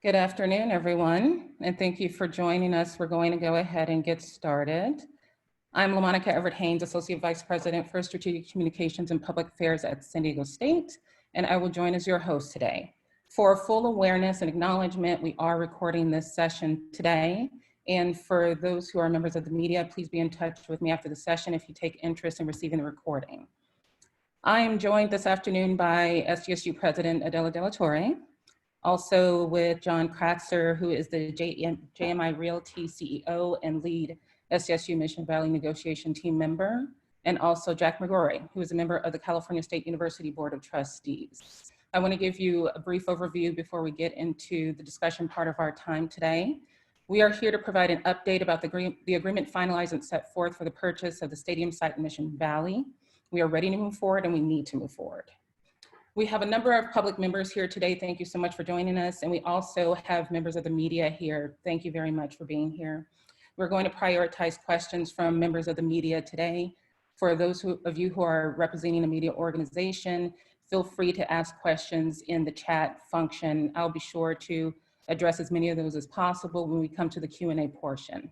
Good afternoon, everyone, and thank you for joining us. We're going to go ahead and get started. I'm LaMonica Everett Haynes, Associate Vice President for Strategic Communications and Public Affairs at San Diego State, and I will join as your host today. For full awareness and acknowledgement, we are recording this session today, and for those who are members of the media, please be in touch with me after the session if you take interest in receiving the recording. I am joined this afternoon by SDSU President Adela De La Torre, also with John Kratzer, who is the JMI Realty CEO and lead SDSU Mission Valley negotiation team member, and also Jack McGrory, who is a member of the California State University Board of Trustees. I want to give you a brief overview before we get into the discussion part of our time today. We are here to provide an update about the agreement finalized and set forth for the purchase of the stadium site in Mission Valley. We are ready to move forward and we need to move forward. We have a number of public members here today. Thank you so much for joining us. And we also have members of the media here. Thank you very much for being here. We're going to prioritize questions from members of the media today. For those of you who are representing a media organization, feel free to ask questions in the chat function. I'll be sure to address as many of those as possible when we come to the Q&A portion.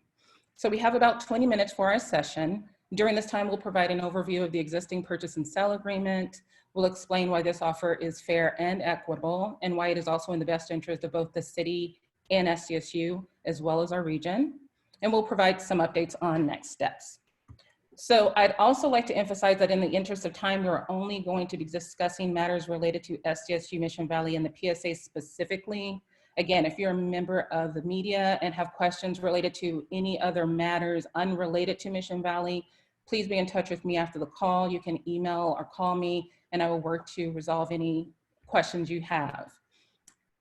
So we have about 20 minutes for our session. During this time, we'll provide an overview of the existing purchase and sale agreement. We'll explain why this offer is fair and equitable and why it is also in the best interest of both the city and SDSU, as well as our region. And we'll provide some updates on next steps. So I'd also like to emphasize that in the interest of time, we're only going to be discussing matters related to SDSU Mission Valley and the PSA specifically. Again, if you're a member of the media and have questions related to any other matters unrelated to Mission Valley, please be in touch with me after the call. You can email or call me and I will work to resolve any questions you have.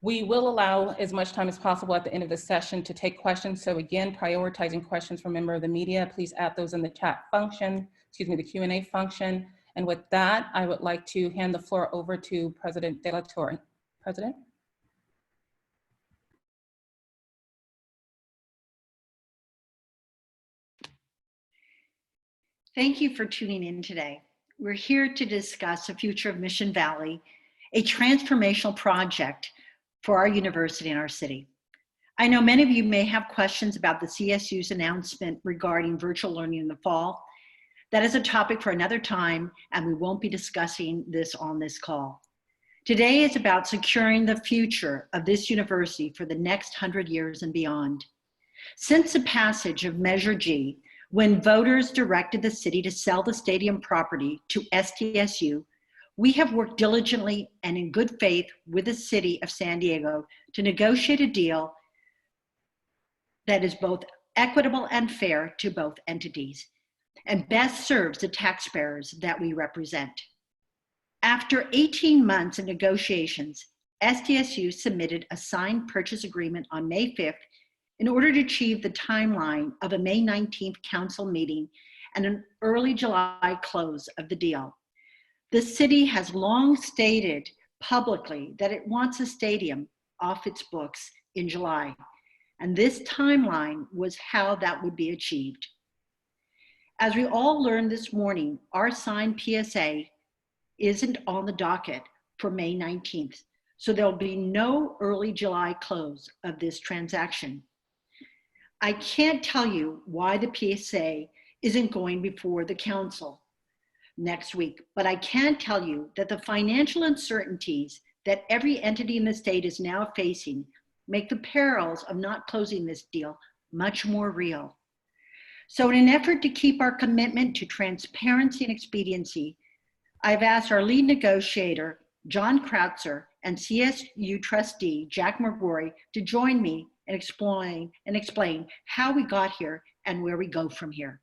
We will allow as much time as possible at the end of the session to take questions. So again, prioritizing questions from member of the media, please add those in the chat function, the Q&A function. And with that, I would like to hand the floor over to President De La Torre. President? Thank you for tuning in today. We're here to discuss the future of Mission Valley, a transformational project for our university and our city. I know many of you may have questions about the CSU's announcement regarding virtual learning in the fall. That is a topic for another time, and we won't be discussing this on this call. Today is about securing the future of this university for the next 100 years and beyond. Since the passage of Measure G, when voters directed the city to sell the stadium property to SDSU, we have worked diligently and in good faith with the city of San Diego to negotiate a deal that is both equitable and fair to both entities and best serves the taxpayers that we represent. After 18 months of negotiations, SDSU submitted a signed purchase agreement on May 5th in order to achieve the timeline of a May 19th council meeting and an early July close of the deal. The city has long stated publicly that it wants a stadium off its books in July, and this timeline was how that would be achieved. As we all learned this morning, our signed PSA isn't on the docket for May 19th, so there'll be no early July close of this transaction. I can't tell you why the PSA isn't going before the council next week, but I can tell you that the financial uncertainties that every entity in the state is now facing make the perils of not closing this deal much more real. So in an effort to keep our commitment to transparency and expediency, I've asked our lead negotiator, John Kratzer, and CSU trustee, Jack McGrory, to join me and explain how we got here and where we go from here.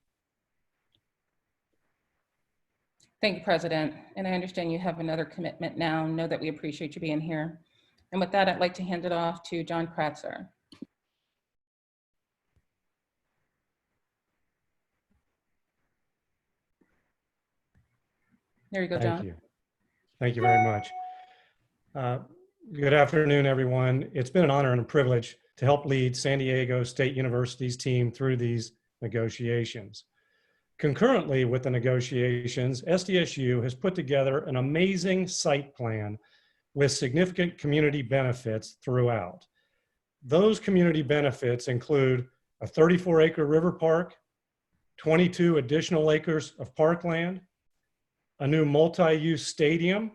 Thank you, President. And I understand you have another commitment now. Know that we appreciate you being here. And with that, I'd like to hand it off to John Kratzer. There you go, John. Thank you. Thank you very much. Good afternoon, everyone. It's been an honor and a privilege to help lead San Diego State University's team through these negotiations. Concurrently with the negotiations, SDSU has put together an amazing site plan with significant community benefits throughout. Those community benefits include a 34-acre river park, 22 additional acres of parkland, a new multi-use stadium,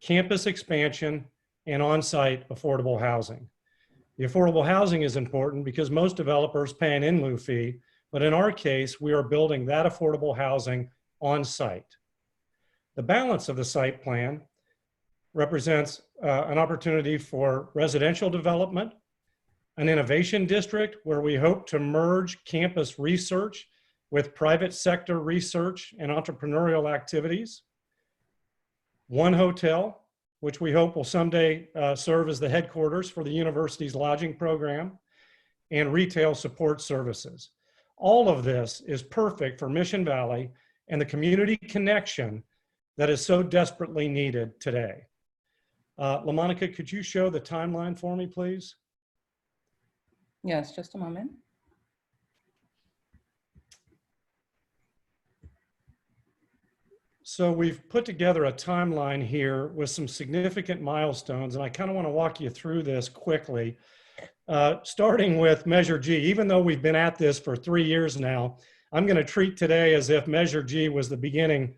campus expansion, and on-site affordable housing. The affordable housing is important because most developers pay an in lieu fee, but in our case, we are building that affordable housing on site. The balance of the site plan represents an opportunity for residential development, an innovation district where we hope to merge campus research with private sector research and entrepreneurial activities, one hotel, which we hope will someday serve as the headquarters for the university's lodging program, and retail support services. All of this is perfect for Mission Valley and the community connection that is so desperately needed today. LaMonica, could you show the timeline for me, please? Yes, just a moment. So we've put together a timeline here with some significant milestones, and I kind of want to walk you through this quickly. Starting with Measure G, even though we've been at this for 3 years now, I'm going to treat today as if Measure G was the beginning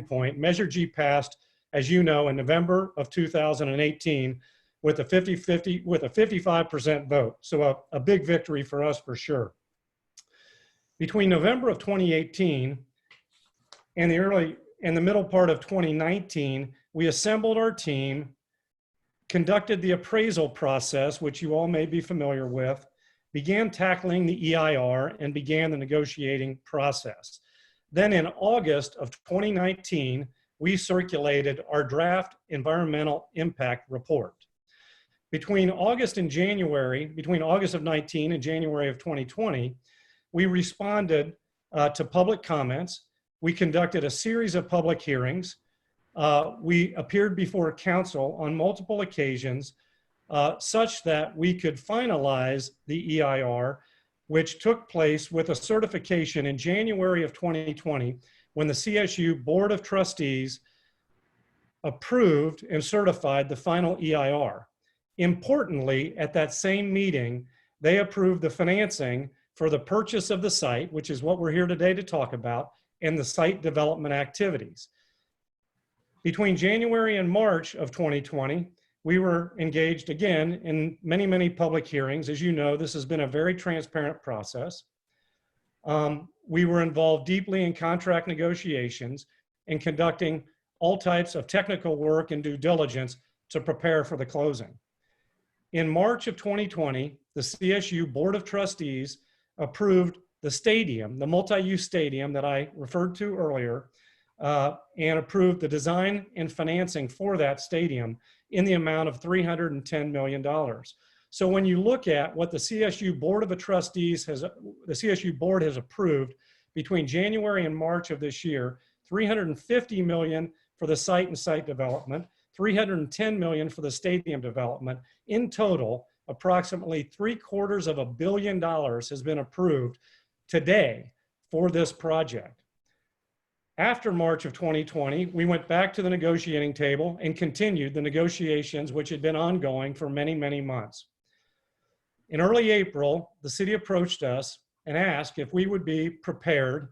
point. Measure G passed, as you know, in November of 2018 with a 55% vote. So a big victory for us for sure. Between November of 2018 and the middle part of 2019, we assembled our team, conducted the appraisal process, which you all may be familiar with, began tackling the EIR, and began the negotiating process. Then in August of 2019, we circulated our draft environmental impact report. Between August of 19 and January of 2020, we responded to public comments. We conducted a series of public hearings. We appeared before council on multiple occasions such that we could finalize the EIR, which took place with a certification in January of 2020 when the CSU Board of Trustees approved and certified the final EIR. Importantly, at that same meeting, they approved the financing for the purchase of the site, which is what we're here today to talk about, and the site development activities. Between January and March of 2020, we were engaged again in many, many public hearings. As you know, this has been a very transparent process. We were involved deeply in contract negotiations and conducting all types of technical work and due diligence to prepare for the closing. In March of 2020, the CSU Board of Trustees approved the stadium, the multi-use stadium that I referred to earlier, and approved the design and financing for that stadium in the amount of $310 million. So when you look at what the CSU Board of Trustees the CSU Board has approved between January and March of this year, $350 million for the site and site development, $310 million for the stadium development. In total, approximately $750 million has been approved today for this project. After March of 2020, we went back to the negotiating table and continued the negotiations, which had been ongoing for many, many months. In early April, the city approached us and asked if we would be prepared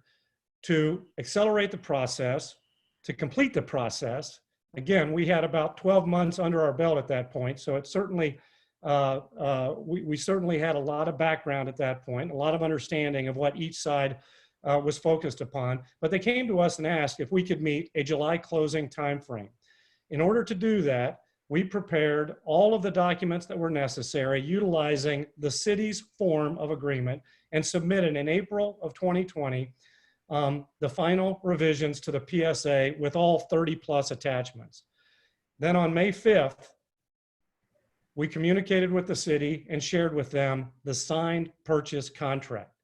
to accelerate the process, to complete the process. Again, we had about 12 months under our belt at that point, so it certainly, we certainly had a lot of background at that point, a lot of understanding of what each side was focused upon, but they came to us and asked if we could meet a July closing timeframe. In order to do that, we prepared all of the documents that were necessary utilizing the city's form of agreement and submitted in April of 2020 the final revisions to the PSA with all 30+ attachments. Then on May 5th, we communicated with the city and shared with them the signed purchase contract.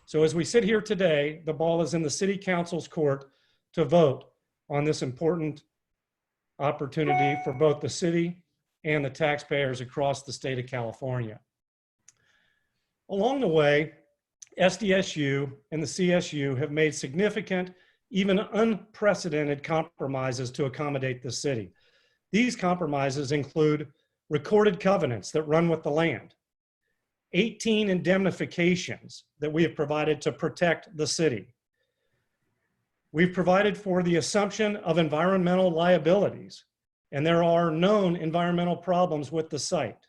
So as we sit here today, the ball is in the city council's court to vote on this important opportunity for both the city and the taxpayers across the state of California. Along the way, SDSU and the CSU have made significant, even unprecedented compromises to accommodate the city. These compromises include recorded covenants that run with the land. 18 indemnifications that we have provided to protect the city. We've provided for the assumption of environmental liabilities, and there are known environmental problems with the site,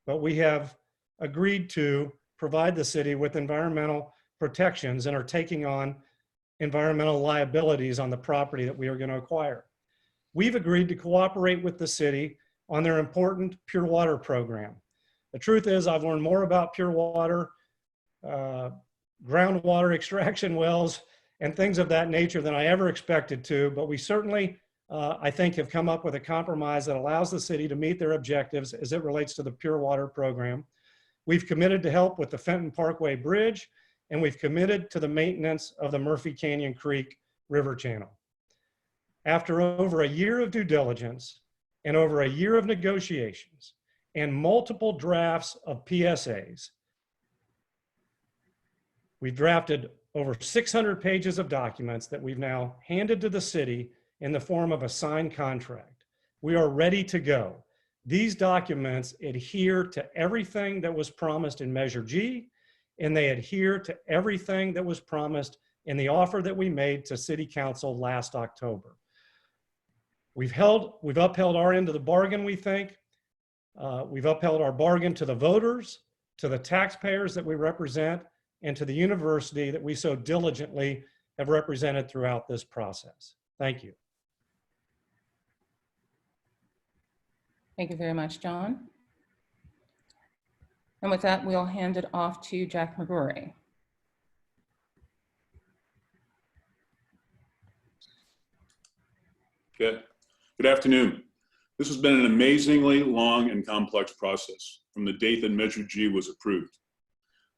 but we have agreed to provide the city with environmental protections and are taking on environmental liabilities on the property that we are going to acquire. We've agreed to cooperate with the city on their important pure water program. The truth is, I've learned more about pure water, groundwater extraction wells, and things of that nature than I ever expected to, but we certainly, I think, have come up with a compromise that allows the city to meet their objectives as it relates to the pure water program. We've committed to help with the Fenton Parkway Bridge, and we've committed to the maintenance of the Murphy Canyon Creek River Channel. After over a year of due diligence and over a year of negotiations and multiple drafts of PSAs, we've drafted over 600 pages of documents that we've now handed to the city in the form of a signed contract. We are ready to go. These documents adhere to everything that was promised in Measure G, and they adhere to everything that was promised in the offer that we made to City Council last October. We've upheld our end of the bargain, we think. We've upheld our bargain to the voters, to the taxpayers that we represent, and to the university that we so diligently have represented throughout this process. Thank you. Thank you very much, John. And with that, we'll hand it off to Jack McGrory. Good afternoon. This has been an amazingly long and complex process from the date that Measure G was approved.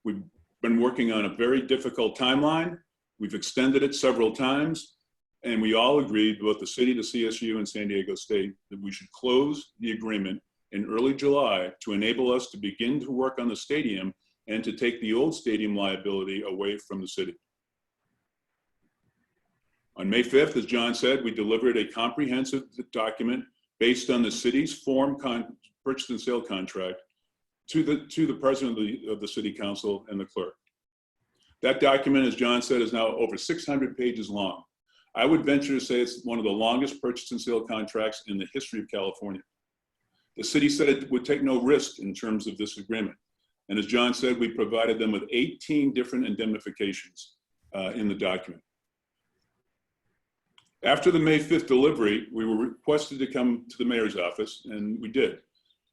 We've been working on a very difficult timeline. We've extended it several times, and we all agreed, both the city, the CSU, and San Diego State, that we should close the agreement in early July to enable us to begin to work on the stadium and to take the old stadium liability away from the city. On May 5th, as John said, we delivered a comprehensive document based on the city's form purchase and sale contract to the president of the city council and the clerk. That document, as John said, is now over 600 pages long. I would venture to say it's one of the longest purchase and sale contracts in the history of California. The city said it would take no risk in terms of this agreement. And as John said, we provided them with 18 different indemnifications in the document. After the May 5th delivery, we were requested to come to the mayor's office, and we did.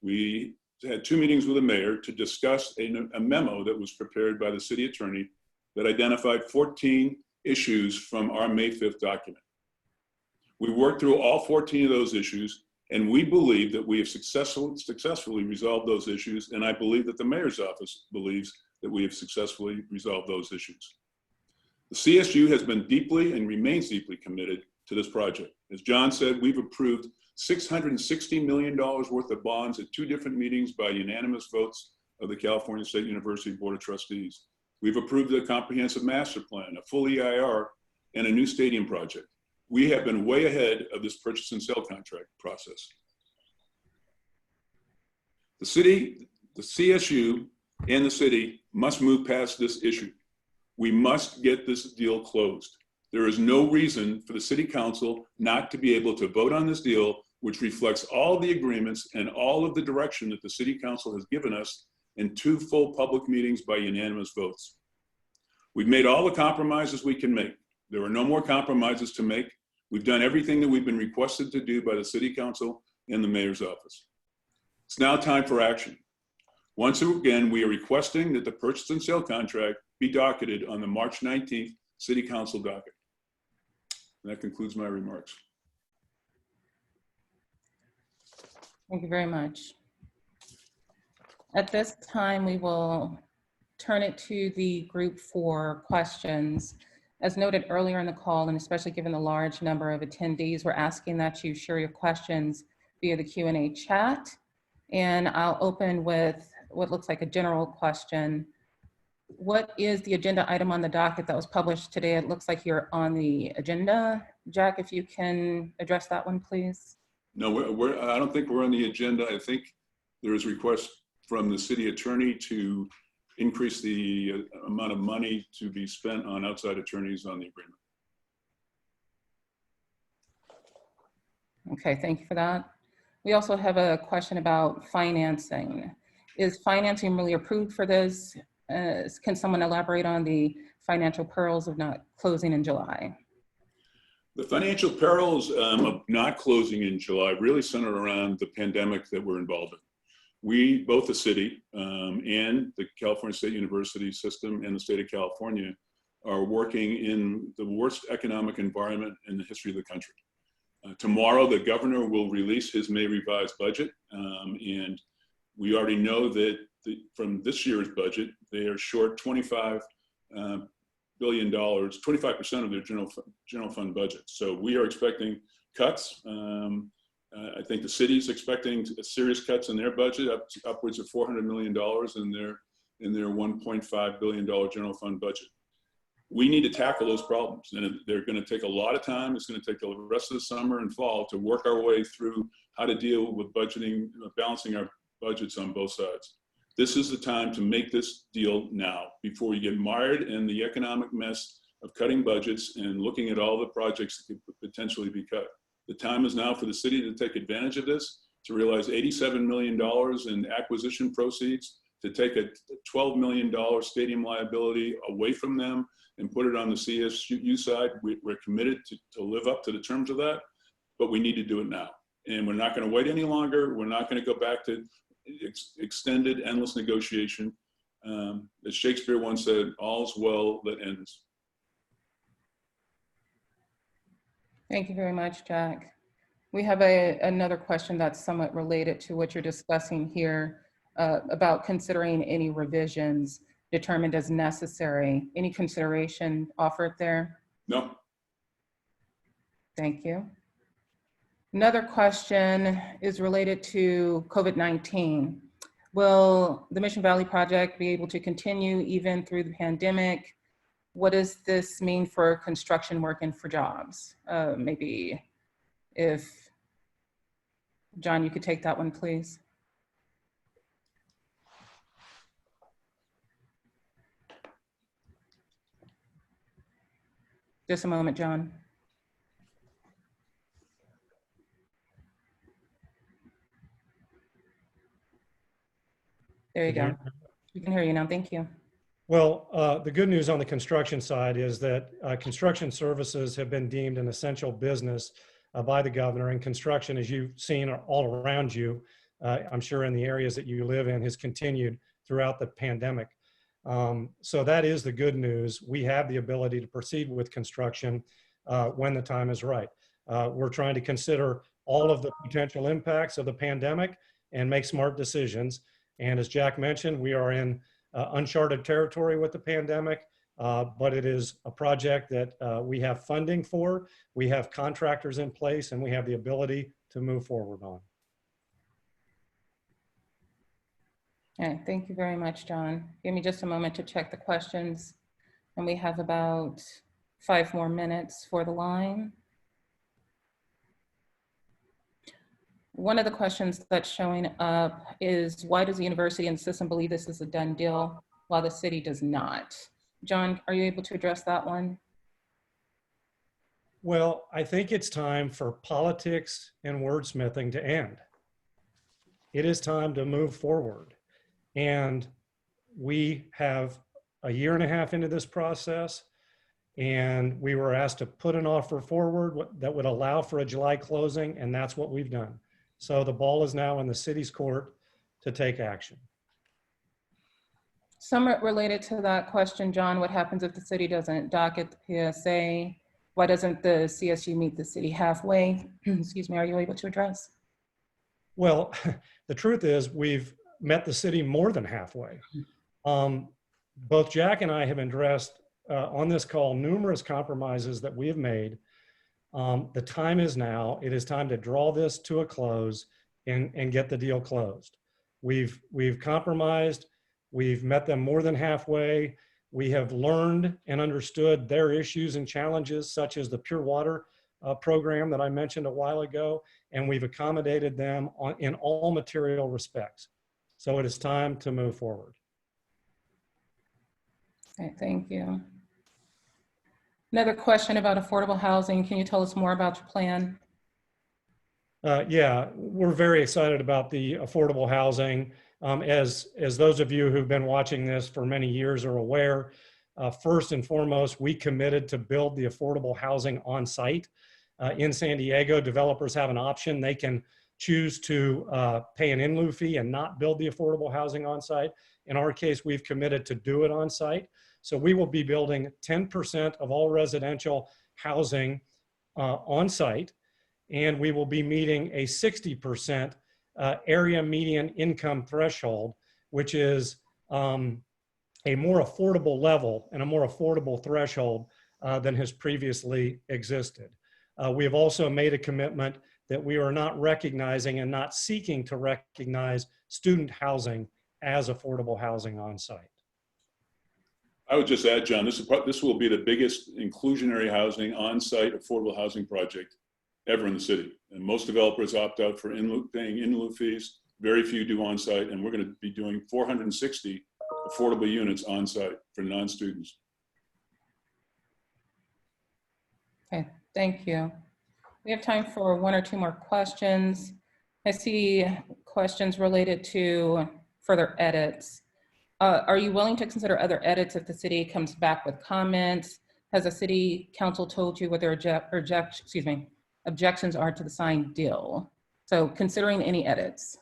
We had 2 meetings with the mayor to discuss a memo that was prepared by the city attorney that identified 14 issues from our May 5th document. We worked through all 14 of those issues, and we believe that we have successfully resolved those issues, and I believe that the mayor's office believes that we have successfully resolved those issues. The CSU has been deeply and remains deeply committed to this project. As John said, we've approved $660 million worth of bonds at 2 different meetings by unanimous votes of the California State University Board of Trustees. We've approved a comprehensive master plan, a full EIR, and a new stadium project. We have been way ahead of this purchase and sale contract process. The city, the CSU, and the city must move past this issue. We must get this deal closed. There is no reason for the city council not to be able to vote on this deal, which reflects all the agreements and all of the direction that the city council has given us in 2 full public meetings by unanimous votes. We've made all the compromises we can make. There are no more compromises to make. We've done everything that we've been requested to do by the city council and the mayor's office. It's now time for action. Once again, we are requesting that the purchase and sale contract be docketed on the March 19th city council docket. And that concludes my remarks. Thank you very much. At this time, we will turn it to the group for questions. As noted earlier in the call, and especially given the large number of attendees, we're asking that you share your questions via the Q&A chat. And I'll open with what looks like a general question. What is the agenda item on the docket that was published today? It looks like you're on the agenda. Jack, if you can address that one, please. No, I don't think we're on the agenda. I think there is a request from the city attorney to increase the amount of money to be spent on outside attorneys on the agreement. Okay, thank you for that. We also have a question about financing. Is financing really approved for this? Can someone elaborate on the financial perils of not closing in July? The financial perils of not closing in July really center around the pandemic that we're involved in. We, both the city and the California State University system and the state of California, are working in the worst economic environment in the history of the country. Tomorrow, the governor will release his May revised budget, and we already know that from this year's budget, they are short $25 billion, 25% of their general fund budget. So we are expecting cuts. I think the city's expecting serious cuts in their budget, upwards of $400 million in their $1.5 billion general fund budget. We need to tackle those problems, and they're going to take a lot of time. It's going to take the rest of the summer and fall to work our way through how to deal with budgeting, balancing our budgets on both sides. This is the time to make this deal now before you get mired in the economic mess of cutting budgets and looking at all the projects that could potentially be cut. The time is now for the city to take advantage of this, to realize $87 million in acquisition proceeds, to take a $12 million stadium liability away from them and put it on the CSU side. We're committed to live up to the terms of that, but we need to do it now. And we're not going to wait any longer. We're not going to go back to extended, endless negotiation. As Shakespeare once said, all's well that ends. Thank you very much, Jack. We have another question that's somewhat related to what you're discussing here about considering any revisions determined as necessary. Any consideration offered there? No. Thank you. Another question is related to COVID-19. Will the Mission Valley project be able to continue even through the pandemic? What does this mean for construction work and for jobs? Maybe if, John, you could take that one, please. Just a moment, John. There you go. We can hear you now. Thank you. Well, the good news on the construction side is that construction services have been deemed an essential business by the governor, and construction, as you've seen all around you, I'm sure in the areas that you live in, has continued throughout the pandemic. So that is the good news. We have the ability to proceed with construction when the time is right. We're trying to consider all of the potential impacts of the pandemic and make smart decisions. And as Jack mentioned, we are in uncharted territory with the pandemic, but it is a project that we have funding for, we have contractors in place, and we have the ability to move forward on. Okay, thank you very much, John. Give me just a moment to check the questions, and we have about 5 more minutes for the line. One of the questions that's showing up is, why does the university and system believe this is a done deal while the city does not? John, are you able to address that one? Well, I think it's time for politics and wordsmithing to end. It is time to move forward. And we have a year and a half into this process, and we were asked to put an offer forward that would allow for a July closing, and that's what we've done. So the ball is now in the city's court to take action. Somewhat related to that question, John, what happens if the city doesn't docket the PSA? Why doesn't the CSU meet the city halfway? Excuse me, are you able to address? Well, the truth is we've met the city more than halfway. Both Jack and I have addressed on this call numerous compromises that we have made. The time is now. It is time to draw this to a close and get the deal closed. We've compromised. We've met them more than halfway. We have learned and understood their issues and challenges, such as the pure water program that I mentioned a while ago, and we've accommodated them in all material respects. So it is time to move forward. Okay, thank you. Another question about affordable housing. Can you tell us more about your plan? Yeah, we're very excited about the affordable housing. As those of you who've been watching this for many years are aware, first and foremost, we committed to build the affordable housing on site. In San Diego, developers have an option. They can choose to pay an in lieu fee and not build the affordable housing on site. In our case, we've committed to do it on site. So we will be building 10% of all residential housing on site, and we will be meeting a 60% area median income threshold, which is a more affordable level and a more affordable threshold than has previously existed. We have also made a commitment that we are not recognizing and not seeking to recognize student housing as affordable housing on site. I would just add, John, this will be the biggest inclusionary housing on-site affordable housing project ever in the city. And most developers opt out for paying in lieu fees. Very few do on-site, and we're going to be doing 460 affordable units on-site for non-students. Okay, thank you. We have time for one or two more questions. I see questions related to further edits. Are you willing to consider other edits if the city comes back with comments? Has the city council told you what their objections are to the signed deal? So considering any edits.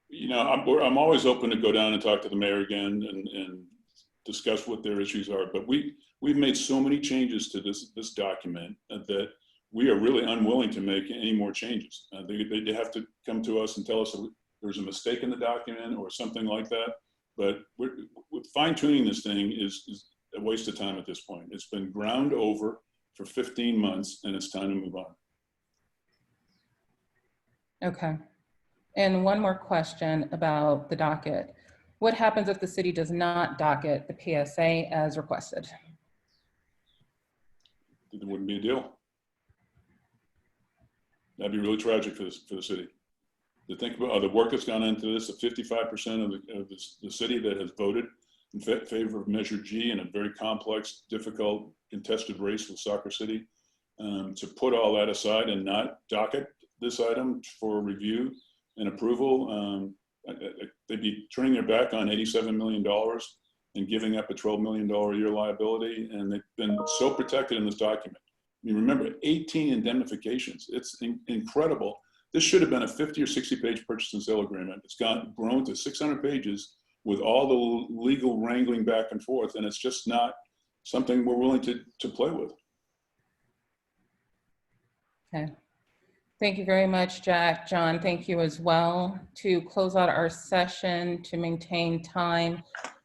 You know, I'm always open to go down and talk to the mayor again and discuss what their issues are. But we've made so many changes to this document that we are really unwilling to make any more changes. They have to come to us and tell us there's a mistake in the document or something like that. But fine tuning this thing is a waste of time at this point. It's been ground over for 15 months and it's time to move on. Okay. And one more question about the docket. What happens if the city does not docket the PSA as requested? There wouldn't be a deal. That'd be really tragic for the city. To think about the work that's gone into this, the 55% of the city that has voted in favor of Measure G in a very complex, difficult, contested race with Soccer City, to put all that aside and not docket this item for review and approval, they'd be turning their back on $87 million and giving up a $12 million a year liability. And they've been so protected in this document. I mean, remember, 18 indemnifications. It's incredible. This should have been a 50 or 60 page purchase and sale agreement. It's grown to 600 pages with all the legal wrangling back and forth. And it's just not something we're willing to play with. Okay. Thank you very much, Jack. John, thank you as well. To close out our session, to maintain time,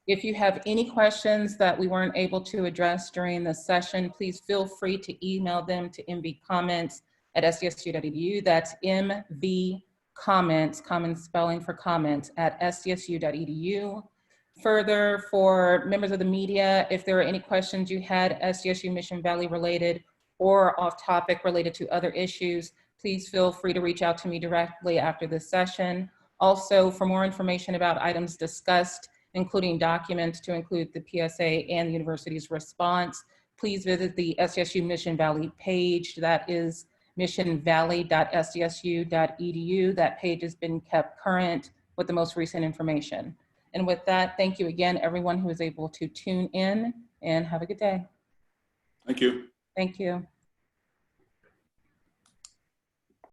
if you have any questions that we weren't able to address during the session, please feel free to email them to mvcomments@sdsu.edu. That's mvcomments, common spelling for comments, @sdsu.edu. Further, for members of the media, if there are any questions you had SDSU Mission Valley related or off topic related to other issues, please feel free to reach out to me directly after this session. Also, for more information about items discussed, including documents to include the PSA and the university's response, please visit the SDSU Mission Valley page. That is missionvalley.sdsu.edu. That page has been kept current with the most recent information. And with that, thank you again, everyone who was able to tune in, and have a good day. Thank you. Thank you.